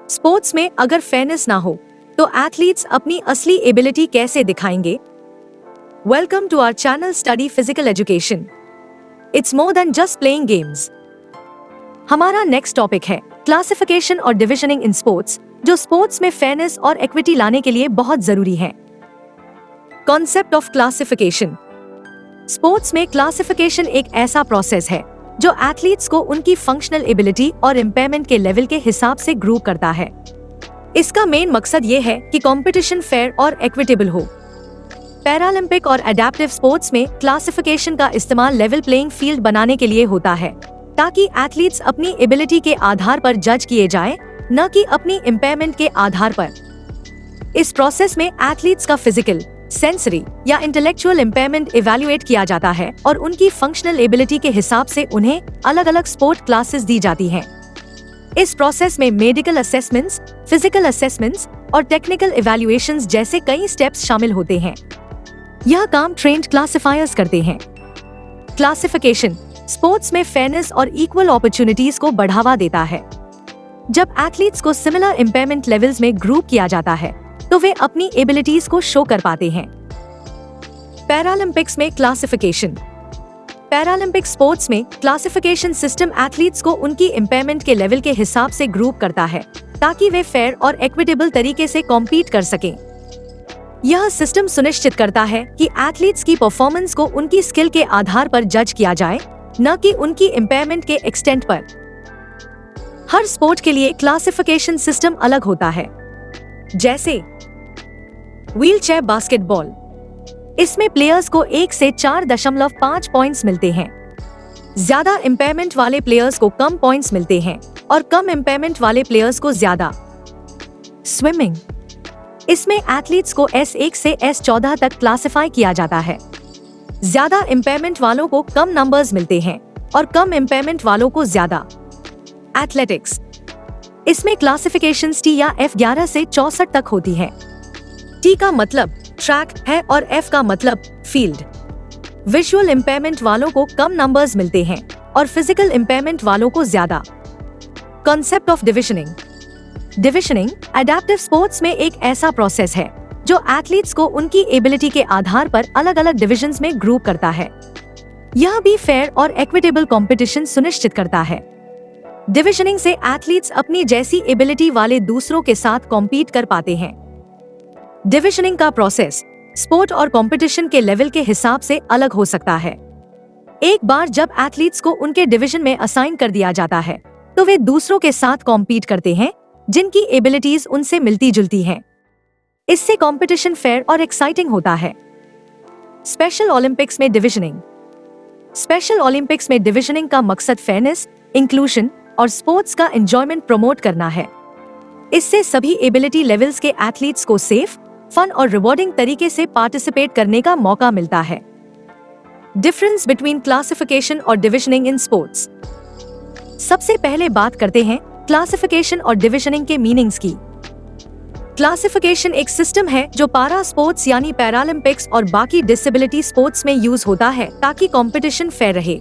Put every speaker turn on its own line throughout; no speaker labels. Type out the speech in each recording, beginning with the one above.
Sports में अगर fairness ना हो तो एथलीट्स अपनी असली एबिलिटी कैसे दिखाएंगे? Welcome to our channel study physical education. It's more than just playing games. हमारा नेक्स्ट टॉपिक है क्लासिफिकेशन और डिविजनिंग इन स्पोर्ट्स, जो स्पोर्ट्स में फेयरनेस और इक्विटी लाने के लिए बहुत जरूरी है। Concept of classification. स्पोर्ट्स में क्लासिफिकेशन एक ऐसा प्रोसेस है जो एथलीट्स को उनकी फंक्शनल एबिलिटी और इम्पेयरमेंट के लेवल के हिसाब से ग्रुप करता है। इसका मेन मकसद ये है कि कंपटीशन फेयर और इक्विटेबल हो। पैरालंपिक और एडेप्टिव स्पोर्ट्स में क्लासिफिकेशन का इस्तेमाल लेवल प्लेइंग फील्ड बनाने के लिए होता है, ताकि एथलीट्स अपनी एबिलिटी के आधार पर जज किए जाएं, न कि अपनी इम्पेयरमेंट के आधार पर। इस प्रोसेस में एथलीट्स का फिजिकल, सेंसरी या इंटेलेक्चुअल इम्पेयरमेंट इवैल्यूएट किया जाता है और उनकी फंक्शनल एबिलिटी के हिसाब से उन्हें अलग अलग स्पोर्ट क्लासेस दी जाती हैं। इस प्रोसेस में मेडिकल असेसमेंट्स, फिजिकल असेसमेंट्स और टेक्निकल इवैल्यूएशंस जैसे कई स्टेप्स शामिल होते हैं। यह काम ट्रेन्ड क्लासिफायर्स करते हैं। क्लासिफिकेशन स्पोर्ट्स में फेयरनेस और इक्वल अपॉर्चुनिटीज को बढ़ावा देता है। जब एथलीट्स को सिमिलर इम्पेयरमेंट लेवल्स में ग्रुप किया जाता है तो वे अपनी एबिलिटीज को शो कर पाते हैं। पैरालंपिक्स में क्लासिफिकेशन। पैरालंपिक स्पोर्ट्स में क्लासिफिकेशन सिस्टम एथलीट्स को उनकी इम्पेयरमेंट के लेवल के हिसाब से ग्रुप करता है, ताकि वे फेयर और इक्विटेबल तरीके से कॉम्पीट कर सकें। यह सिस्टम सुनिश्चित करता है कि एथलीट्स की परफॉर्मेंस को उनकी स्किल के आधार पर जज किया जाए, न कि उनकी इम्पेयरमेंट के एक्सटेंट पर। हर स्पोर्ट के लिए क्लासिफिकेशन सिस्टम अलग होता है। जैसे व्हीलचेयर बास्केटबॉल, इसमें प्लेयर्स को 1 से 4.5 पॉइंट्स मिलते हैं। ज्यादा इम्पेयरमेंट वाले प्लेयर्स को कम पॉइंट्स मिलते हैं और कम इम्पेयरमेंट वाले प्लेयर्स को ज्यादा। स्विमिंग, इसमें एथलीट्स को S1 से S14 तक क्लासिफाई किया जाता है। ज्यादा इम्पेयरमेंट वालों को कम नंबर्स मिलते हैं और कम इम्पेयरमेंट वालों को ज्यादा। एथलेटिक्स, इसमें क्लासिफिकेशंस T या F11 से 64 तक होती है। T का मतलब ट्रैक है और F का मतलब फील्ड। विजुअल इम्पेयरमेंट वालों को कम नंबर्स मिलते हैं और फिजिकल इम्पेयरमेंट वालों को ज्यादा। Concept of डिविजनिंग। डिविजनिंग एडेप्टिव स्पोर्ट्स में एक ऐसा प्रोसेस है जो एथलीट्स को उनकी एबिलिटी के आधार पर अलग अलग डिविजन्स में ग्रुप करता है। यह भी फेयर और इक्विटेबल कंपटीशन सुनिश्चित करता है। डिविजनिंग से एथलीट्स अपनी जैसी एबिलिटी वाले दूसरों के साथ कॉम्पीट कर पाते हैं। डिविजनिंग का प्रोसेस स्पोर्ट और कंपटीशन के लेवल के हिसाब से अलग हो सकता है। एक बार जब एथलीट्स को उनके डिवीजन में असाइन कर दिया जाता है तो वे दूसरों के साथ कॉम्पीट करते हैं जिनकी एबिलिटीज उनसे मिलती जुलती हैं। इससे कंपटीशन फेयर और एक्साइटिंग होता है। स्पेशल ओलंपिक्स में डिविजनिंग। स्पेशल ओलंपिक्स में डिविजनिंग का मकसद फेयरनेस, इंक्लूजन और स्पोर्ट्स का एंजॉयमेंट प्रमोट करना है। इससे सभी एबिलिटी लेवल्स के एथलीट्स को सेफ, फन और रिवॉर्डिंग तरीके से पार्टिसिपेट करने का मौका मिलता है। डिफरेंस बिटवीन क्लासिफिकेशन और डिविजनिंग इन स्पोर्ट्स। सबसे पहले बात करते हैं क्लासिफिकेशन और डिविजनिंग के मीनिंग्स की। क्लासिफिकेशन एक सिस्टम है जो पारा स्पोर्ट्स यानी पैरालंपिक्स और बाकी डिसेबिलिटी स्पोर्ट्स में यूज होता है, ताकि कंपटीशन फेयर रहे।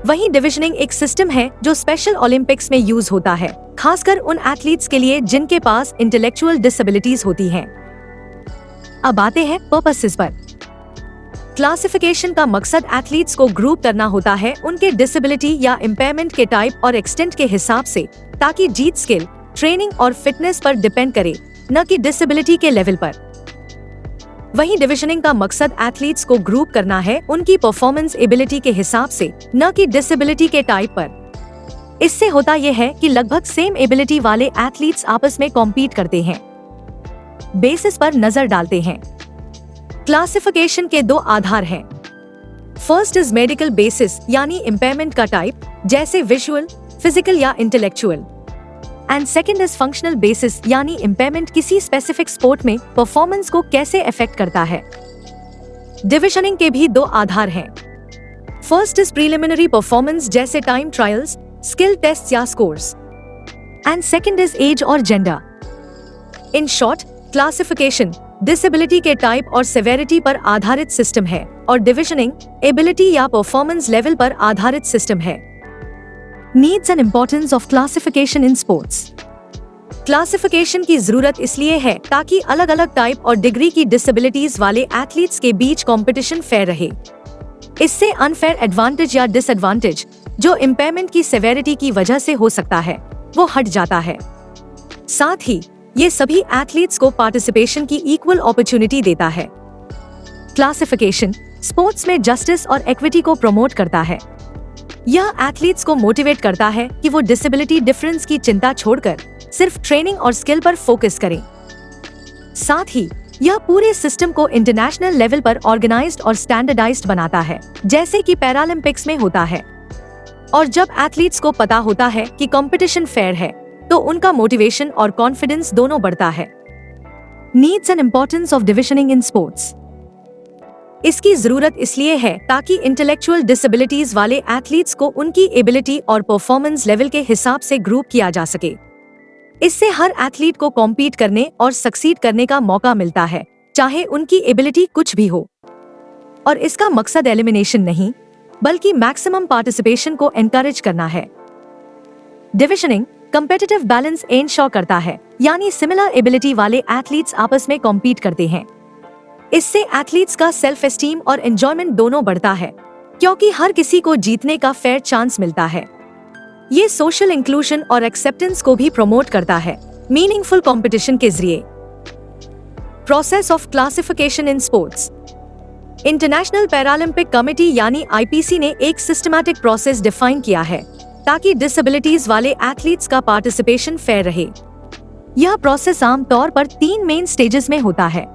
वहीं डिविजनिंग एक सिस्टम है जो स्पेशल ओलंपिक्स में यूज होता है, खासकर उन एथलीट्स के लिए जिनके पास इंटेलेक्चुअल डिसेबिलिटीज होती हैं। अब आते हैं पर्पसेस पर। क्लासिफिकेशन का मकसद एथलीट्स को ग्रुप करना होता है उनके डिसेबिलिटी या इम्पेयरमेंट के टाइप और एक्सटेंट के हिसाब से, ताकि जीत स्किल, ट्रेनिंग और फिटनेस पर डिपेंड करे, न कि डिसेबिलिटी के लेवल पर। वहीं डिविजनिंग का मकसद एथलीट्स को ग्रुप करना है उनकी परफॉर्मेंस एबिलिटी के हिसाब से, न कि डिसेबिलिटी के टाइप पर। इससे होता यह है कि लगभग सेम एबिलिटी वाले एथलीट्स आपस में कॉम्पीट करते हैं। बेसिस पर नजर डालते हैं। क्लासिफिकेशन के 2 आधार हैं। फर्स्ट इज मेडिकल बेसिस यानी इम्पेयरमेंट का टाइप, जैसे विजुअल, फिजिकल या intellectual. And second is functional basis यानी इम्पेयरमेंट किसी स्पेसिफिक स्पोर्ट में परफॉर्मेंस को कैसे अफेक्ट करता है। डिविजनिंग के भी 2 आधार हैं। फर्स्ट इज प्रीलिमिनरी परफॉर्मेंस, जैसे टाइम ट्रायल्स, स्किल टेस्ट या scores. And second is age और gender. In short, classification disability के टाइप और सेवेरिटी पर आधारित सिस्टम है और डिविजनिंग एबिलिटी या परफॉर्मेंस लेवल पर आधारित सिस्टम है। Needs and importance of classification in sports. Classification की जरूरत इसलिए है ताकि अलग अलग टाइप और डिग्री की डिसेबिलिटीज वाले एथलीट्स के बीच कंपटीशन फेयर रहे। इससे अनफेयर एडवांटेज या डिसएडवांटेज जो इम्पेयरमेंट की सेवेरिटी की वजह से हो सकता है वो हट जाता है। साथ ही ये सभी एथलीट्स को पार्टिसिपेशन की इक्वल अपॉर्चुनिटी देता है। क्लासिफिकेशन स्पोर्ट्स में जस्टिस और इक्विटी को प्रमोट करता है। यह एथलीट्स को मोटिवेट करता है कि वो डिसेबिलिटी डिफरेंस की चिंता छोड़कर सिर्फ ट्रेनिंग और स्किल पर फोकस करें। साथ ही यह पूरे सिस्टम को इंटरनेशनल लेवल पर ऑर्गेनाइज्ड और स्टैंडर्डाइज्ड बनाता है, जैसे कि पैरालंपिक्स में होता है। और जब एथलीट्स को पता होता है कि कंपटीशन फेयर है, तो उनका मोटिवेशन और कॉन्फिडेंस दोनों बढ़ता है। Needs and importance of divisioning in sports. इसकी जरूरत इसलिए है ताकि इंटेलेक्चुअल डिसेबिलिटीज वाले एथलीट्स को उनकी एबिलिटी और परफॉर्मेंस लेवल के हिसाब से ग्रुप किया जा सके। इससे हर एथलीट को कॉम्पीट करने और सक्सीड करने का मौका मिलता है, चाहे उनकी एबिलिटी कुछ भी हो। और इसका मकसद एलिमिनेशन नहीं, बल्कि मैक्सिमम पार्टिसिपेशन को एनकरेज करना है। डिविजनिंग कम्पिटिटिव बैलेंस एंश्योर करता है, यानी सिमिलर एबिलिटी वाले एथलीट्स आपस में कॉम्पीट करते हैं। इससे एथलीट्स का सेल्फ एस्टीम और एंजॉयमेंट दोनों बढ़ता है, क्योंकि हर किसी को जीतने का फेयर चांस मिलता है। ये सोशल इंक्लूजन और एक्सेप्टेंस को भी प्रमोट करता है, मीनिंगफुल कंपटीशन के जरिए। Process of classification in sports. International Paralympic committee यानी आईपीसी ने एक सिस्टमैटिक प्रोसेस डिफाइन किया है ताकि डिसेबिलिटीज वाले एथलीट्स का पार्टिसिपेशन फेयर रहे। यह प्रोसेस आमतौर पर 3 मेन स्टेजेस में होता है।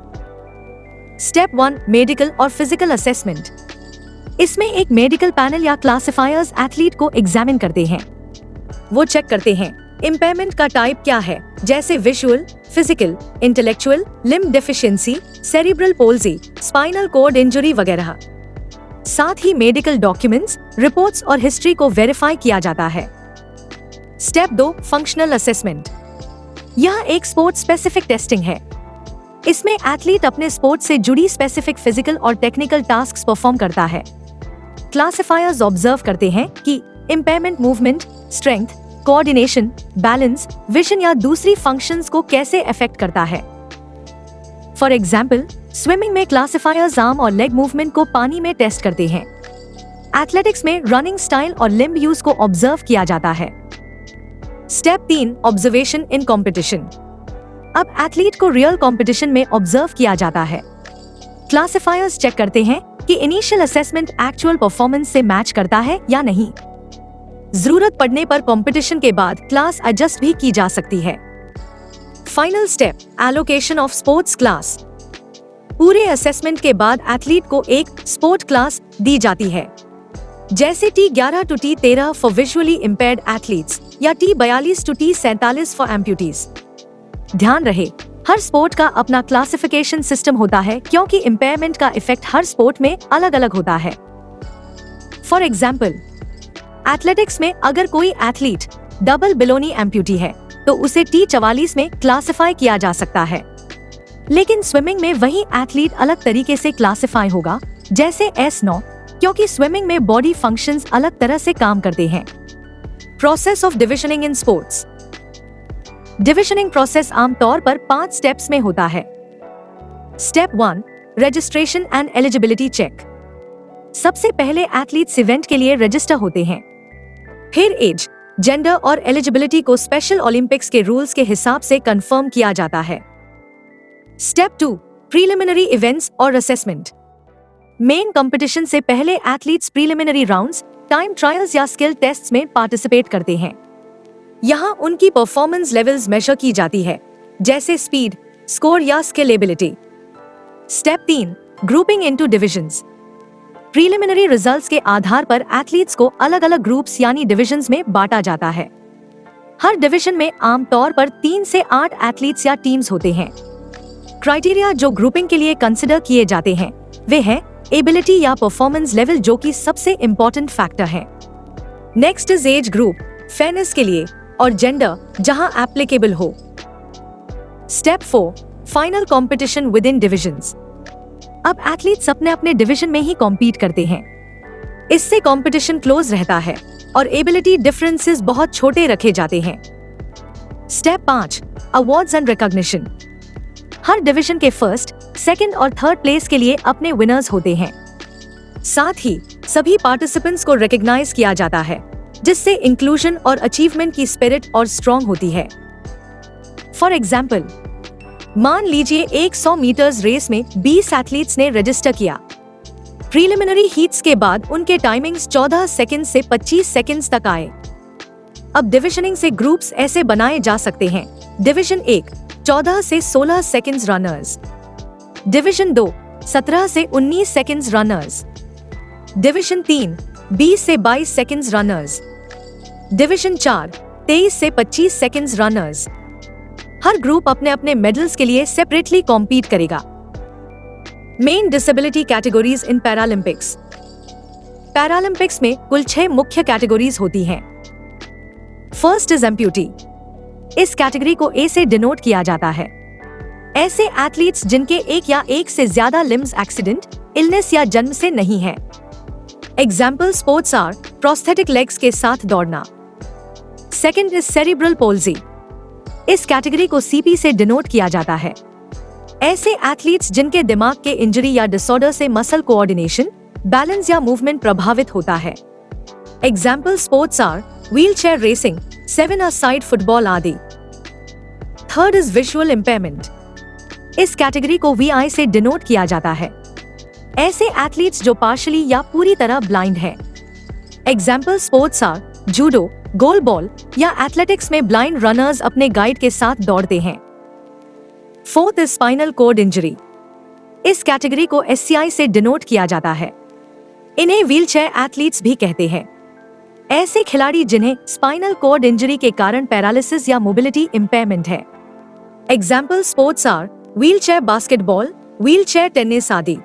स्टेप 1 मेडिकल और फिजिकल असेसमेंट। इसमें एक मेडिकल पैनल या क्लासिफायर्स एथलीट को एग्जामिन करते हैं। वो चेक करते हैं इम्पेयरमेंट का टाइप क्या है, जैसे visual, physical, intellectual, limb deficiency, cerebral palsy, spinal cord injury वगैरह। साथ ही मेडिकल डॉक्यूमेंट्स, रिपोर्ट्स और हिस्ट्री को वेरीफाई किया जाता है। Step 2 functional assessment. यह एक स्पोर्ट स्पेसिफिक टेस्टिंग है। इसमें एथलीट अपने स्पोर्ट से जुड़ी स्पेसिफिक फिजिकल और टेक्निकल टास्क्स परफॉर्म करता है। क्लासिफायर्स ऑब्जर्व करते हैं कि impairment movement, strength, coordination, balance, vision या दूसरी फंक्शंस को कैसे अफेक्ट करता है। फॉर एग्जाम्पल, स्विमिंग में क्लासिफायर्स आर्म और लेग मूवमेंट को पानी में टेस्ट करते हैं। एथलेटिक्स में रनिंग स्टाइल और लिम्ब यूज को ऑब्जर्व किया जाता है। स्टेप 3 ऑब्जर्वेशन इन कॉम्पिटिशन। अब एथलीट को रियल कंपटीशन में ऑब्जर्व किया जाता है। क्लासिफायर्स चेक करते हैं कि इनिशियल असेसमेंट एक्चुअल परफॉर्मेंस से मैच करता है या नहीं। जरूरत पड़ने पर कंपटीशन के बाद क्लास एडजस्ट भी की जा सकती है। Final step allocation of sports class. पूरे असेसमेंट के बाद एथलीट को एक स्पोर्ट क्लास दी जाती है, जैसे T11 to T13 for visually impaired athletes या T42 to T47 फॉर एम्प्यूटीज। ध्यान रहे, हर स्पोर्ट का अपना क्लासिफिकेशन सिस्टम होता है, क्योंकि इम्पेयरमेंट का इफेक्ट हर स्पोर्ट में अलग अलग होता है। फॉर एग्जाम्पल, एथलेटिक्स में अगर कोई एथलीट डबल बिलोनी एम्प्यूटी है तो उसे T44 में क्लासिफाई किया जा सकता है। लेकिन स्विमिंग में वही एथलीट अलग तरीके से क्लासिफाई होगा, जैसे S9, क्योंकि स्विमिंग में बॉडी फंक्शंस अलग तरह से काम करते हैं। Process of divisioning in sports. Divisioning process आमतौर पर 5 स्टेप्स में होता है। Step 1 registration and eligibility check. सबसे पहले एथलीट्स इवेंट के लिए रजिस्टर होते हैं। फिर एज, जेंडर और एलिजिबिलिटी को स्पेशल ओलंपिक्स के रूल्स के हिसाब से कंफर्म किया जाता है। स्टेप 2 प्रीलिमिनरी इवेंट्स और असेसमेंट। मेन कंपटीशन से पहले athletes preliminary rounds, time trials या स्किल टेस्ट्स में पार्टिसिपेट करते हैं। यहाँ उनकी परफॉर्मेंस लेवल्स मेजर की जाती है, जैसे स्पीड, स्कोर या skill ability. Step 3 grouping into divisions. Preliminary results के आधार पर एथलीट्स को अलग अलग ग्रुप्स यानी डिविजन्स में बांटा जाता है। हर डिवीजन में आमतौर पर 3 से 8 एथलीट्स या टीम्स होते हैं। क्राइटेरिया जो ग्रुपिंग के लिए कंसिडर किए जाते हैं वे हैं एबिलिटी या परफॉर्मेंस लेवल, जो कि सबसे इम्पोर्टेंट फैक्टर है। Next is age group, fairness के लिए, और जेंडर जहां एप्लीकेबल हो। Step 4 final competition with in divisions. अब एथलीट्स अपने अपने डिवीजन में ही कॉम्पीट करते हैं। इससे कंपटीशन क्लोज रहता है और एबिलिटी डिफरेंसेस बहुत छोटे रखे जाते हैं। Step 5, awards and recognition. Her division के फर्स्ट, सेकंड और थर्ड प्लेस के लिए अपने विनर्स होते हैं। साथ ही सभी पार्टिसिपेंट्स को रिकॉग्नाइज किया जाता है, जिससे इंक्लूजन और अचीवमेंट की स्पिरिट और स्ट्रॉन्ग होती है। फॉर एग्जाम्पल, मान लीजिए एक 100 मीटर्स रेस में 20 एथलीट्स ने रजिस्टर किया। प्रीलिमिनरी हीट्स के बाद उनके टाइमिंग्स 14 सेकंड से 25 सेकंड्स तक आए। अब डिविजनिंग से ग्रुप्स ऐसे बनाए जा सकते हैं। डिवीजन 1 14 से 16 सेकंड्स रनर्स, डिवीजन 2 17 से 19 सेकंड्स रनर्स, डिवीजन 3 20 से 22 सेकंड्स रनर्स, डिवीजन 4 23 से 25 सेकंड्स रनर्स। हर ग्रुप अपने अपने मेडल्स के लिए सेपरेटली कॉम्पीट करेगा। मेन डिसेबिलिटी कैटेगरीज इन पैरालंपिक्स। पैरालंपिक्स में कुल 6 मुख्य कैटेगरीज होती हैं। First is amputee. इस कैटेगरी को ए से डिनोट किया जाता है। ऐसे एथलीट्स जिनके एक या एक से ज्यादा लिम्स एक्सीडेंट, इलनेस या जन्म से नहीं है। Example sports are prosthetic legs के साथ दौड़ना। Second is cerebral palsy. इस कैटेगरी को सीपी से डिनोट किया जाता है। ऐसे एथलीट्स जिनके दिमाग के इंजरी या डिसऑर्डर से मसल कोऑर्डिनेशन, बैलेंस या मूवमेंट प्रभावित होता है। Example sports are wheelchair racing, 7-a-side football आदि। Third is visual impairment. इस कैटेगरी को वीआई से डिनोट किया जाता है। ऐसे एथलीट्स जो पार्शियली या पूरी तरह ब्लाइंड हैं। Example sports are judo, goal ball या एथलेटिक्स में ब्लाइंड रनर्स अपने गाइड के साथ दौड़ते हैं। Fourth is spinal cord injury. इस कैटेगरी को एससीआई से डिनोट किया जाता है। इन्हें व्हीलचेयर एथलीट्स भी कहते हैं। ऐसे खिलाड़ी जिन्हें स्पाइनल कॉर्ड इंजरी के कारण पैरालिसिस या मोबिलिटी इम्पेयरमेंट है। Example sports are wheelchair basketball, wheelchair tennis आदि।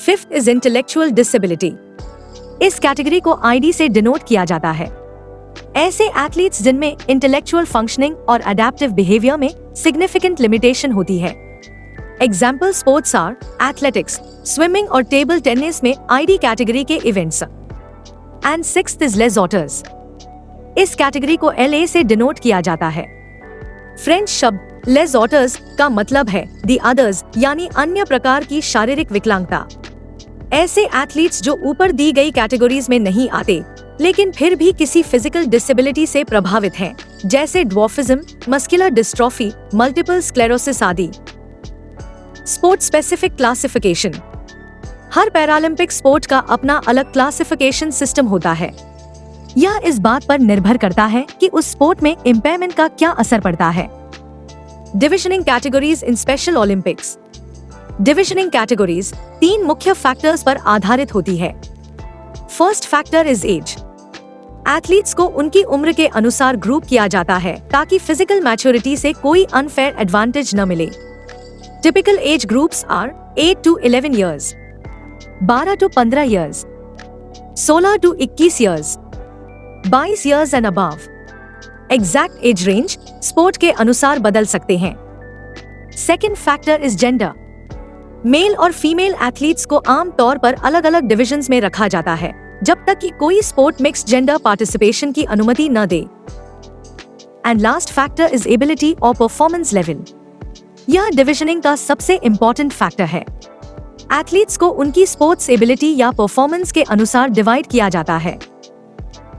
Fifth is intellectual disability. इस कैटेगरी को आईडी से डिनोट किया जाता है। ऐसे एथलीट्स जिनमें इंटेलेक्चुअल फंक्शनिंग और अडेप्टिव बिहेवियर में सिग्निफिकेंट लिमिटेशन होती है। Example sports are athletics, swimming और टेबल टेनिस में आईडी कैटेगरी के events. And sixth is les autres. इस कैटेगरी को एलए से डिनोट किया जाता है। फ्रेंच शब्द लेस ऑटर्स का मतलब है दी अदर्स, यानी अन्य प्रकार की शारीरिक विकलांगता। ऐसे एथलीट्स जो ऊपर दी गई कैटेगरीज में नहीं आते, लेकिन फिर भी किसी फिजिकल डिसेबिलिटी से प्रभावित हैं, जैसे dwarfism, muscular dystrophy, multiple sclerosis आदि। Sport specific classification. हर पैरालंपिक स्पोर्ट का अपना अलग क्लासिफिकेशन सिस्टम होता है। यह इस बात पर निर्भर करता है कि उस स्पोर्ट में इम्पेयरमेंट का क्या असर पड़ता है। Divisioning categories in special Olympics. Divisioning categories 3 मुख्य फैक्टर्स पर आधारित होती है। First factor is age. Athletes को उनकी उम्र के अनुसार ग्रुप किया जाता है ताकि फिजिकल मैच्योरिटी से कोई अनफेयर एडवांटेज न मिले। Typical age groups are 8 to 11 years, 12 to 15 years, 16 to 21 years, 22 years and above। Exact age range sport के अनुसार बदल सकते हैं। Second factor is gender. Male और फीमेल एथलीट्स को आम तौर पर अलग अलग डिविजन्स में रखा जाता है, जब तक कि कोई स्पोर्ट मिक्स्ड जेंडर पार्टिसिपेशन की अनुमति न दे। And last factor is ability और परफॉर्मेंस लेवल। यह डिविजनिंग का सबसे इंपॉर्टेंट फैक्टर है। एथलीट्स को उनकी स्पोर्ट्स एबिलिटी या परफॉर्मेंस के अनुसार डिवाइड किया जाता है।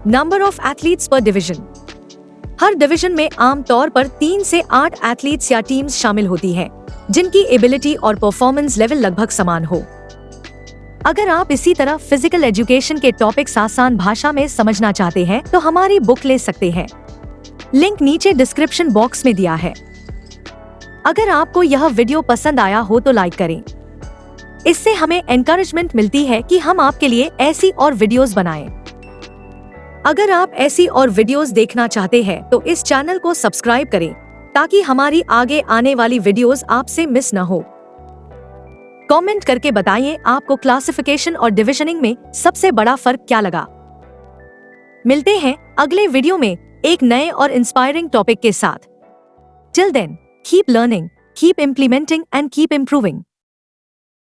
नंबर ऑफ एथलीट्स पर डिवीजन। हर डिवीजन में आम तौर पर 3 से 8 एथलीट्स या टीम्स शामिल होती हैं, जिनकी एबिलिटी और परफॉर्मेंस लेवल लगभग समान हो। अगर आप इसी तरह फिजिकल एजुकेशन के टॉपिक्स आसान भाषा में समझना चाहते हैं तो हमारी बुक ले सकते हैं। लिंक नीचे डिस्क्रिप्शन बॉक्स में दिया है। अगर आपको यह वीडियो पसंद आया हो तो लाइक करें। इससे हमें एनकरेजमेंट मिलती है कि हम आपके लिए ऐसी और वीडियोस बनाएं। अगर आप ऐसी और वीडियोस देखना चाहते हैं तो इस चैनल को सब्सक्राइब करें ताकि हमारी आगे आने वाली वीडियोस आपसे मिस न हो। कमेंट करके बताइए आपको क्लासिफिकेशन और डिविजनिंग में सबसे बड़ा फर्क क्या लगा। मिलते हैं अगले वीडियो में एक नए और इंस्पायरिंग टॉपिक के साथ। Till then, keep learning, keep implementing and keep improving.